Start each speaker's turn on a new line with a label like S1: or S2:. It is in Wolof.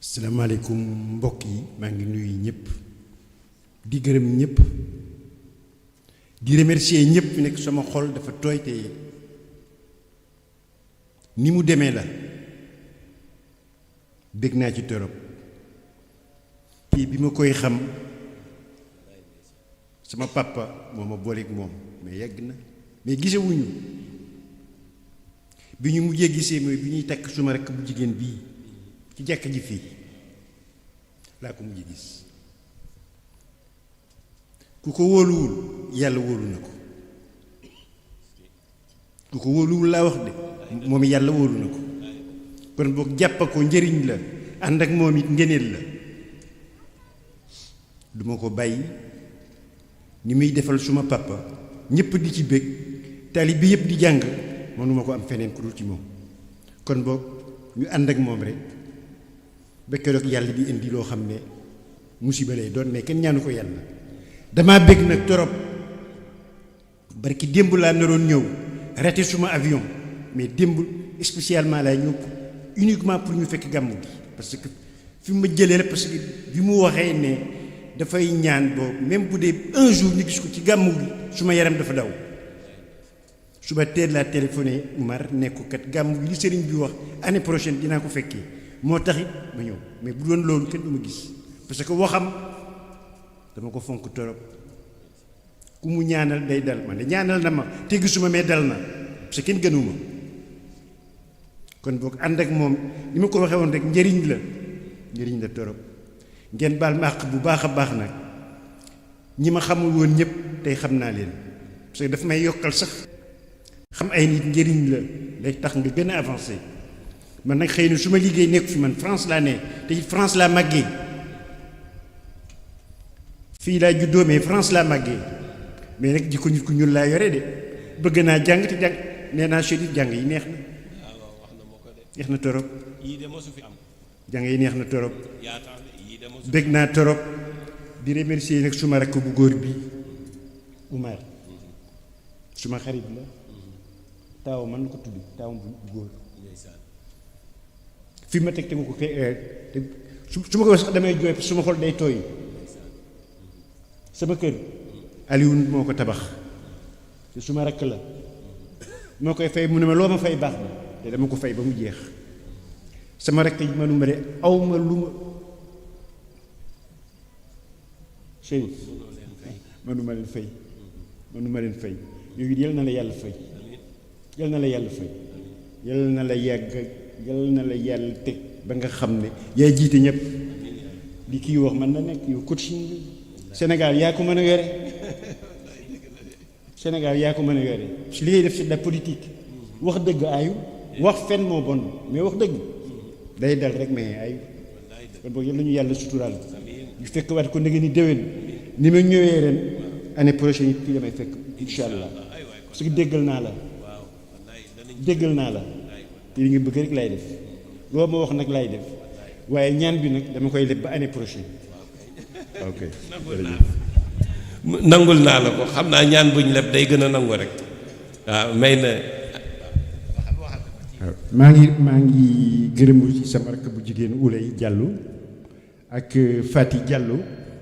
S1: salaamaaleykum mbokk yi maa ngi nuyu ñëpp di gërëm ñëpp di remercier ñëpp nekk sama xol dafa tooy te ni mu demee la bég naa ci torop kii bi ma koy xam sama papa moo ma booleeg moom mais yàgg na mais gisewuñu bi ñu mujjee gisee mooy bi ñuy takk suma rekk bu jigéen bii ci jàkk ji fii laa ko mujj gis ku ko wóoluwul yàlla wóolu na ko ku ko wóoluwul laa wax de moom yàlla wóolu na ko kon boog jàpp ko njëriñ la ànd ak moom it ngeneel la duma ko bàyyi ni muy defal suma papa ñëpp di ci bég taalibe bi yëpp di jàng mënuma ko am feneen ku dul ci moom kon boog ñu ànd ak moom rek ba keroog yàlla di indi loo xam ne musiba lay doon mais kenn ñaanu ko yàlla damaa bég nag torop barki démb laa naroon ñëw raté suma avion mais démb spécialement laa ñëw uniquement pour ñu fekk gàmmu gi parce que fi mu ma jëlee la parce que bi mu waxee ne dafay ñaan boobu même bu dee un jour ñu gis ko ci gàmmu gi suma yaram dafa daw suba teel laa téléphoné Umar ne ko kat gàmmu gi li sëriñ bi wax année prochaine dinaa ko fekkee moo taxit ma ñëw mais bu doon loolu kenn du ma gis parce que waxam dama ko fonk torop ku mu ñaanal day dal man de ñaanal na ma te gisuma mais dal na parce que kenn gënuma kon boog ànd ak moom li ma ko waxee woon rek njëriñ la torop ngeen baal ma àq bu baax a baax nag ñi ma xamul woon ñëpp tey xam naa leen parce que daf may yokkal sax xam ay nit njëriñ la lay tax nga gën a avancé man nag xëy na su ma liggéey nekk fi man France laa ne te France laa màggee fii laa juddoo mais France laa màggee mais nag jikko nit ku ñuul laa yore de bëgg naa jàng te jàng nee naa chérif jàng yi neex na neex na torop jàng yi neex na torop bëgg naa torop di remercier nag suma rakk bu góor bi Umar suma xarit la taaw man ko tudd taaw bu góor fi ma teg te mu ko su ma ko sax damay jooy parce que suma xol day tooy sama kër Alioune moo ko tabax te suma rakk la moo koy fay mu ne ma loo ma fay baax na te dama ko fay ba mu jeex sama rakk yi manuma de awma lu ma Chérif manuma leen fay yooyu yal na la yàlla fay yal na la yàlla fay yal na la yàgg yal na la yàlla teg ba nga xam ne yaay jiite ñëpp li kii wax man na nekk yow coaching bi Sénégal yaa ko mën a yore Sénégal yaa ko mën a yore li ngay def c'est de la politique wax dëgg ayu wax fen moo bon mais wax dëgg day dal rek mais ayu kon boog yal nañu yàlla suturaal ñu fekk waat ko ndege ni déwén ni ma ñëwee ren année prochaine it fii damay fekk incha allah parce que déggal naa la te li nga bëgg rek lay def loo ma wax nag lay def waaye ñaan bi nag dama koy leb ba année prochaine ok
S2: nangul naa la ko xam naa ñaan buñ leb day gën a nangu rek waaw may na
S1: maa ngi gërëmu ci sama rakk bu jigéen Oulay Diallo ak Fati Diallo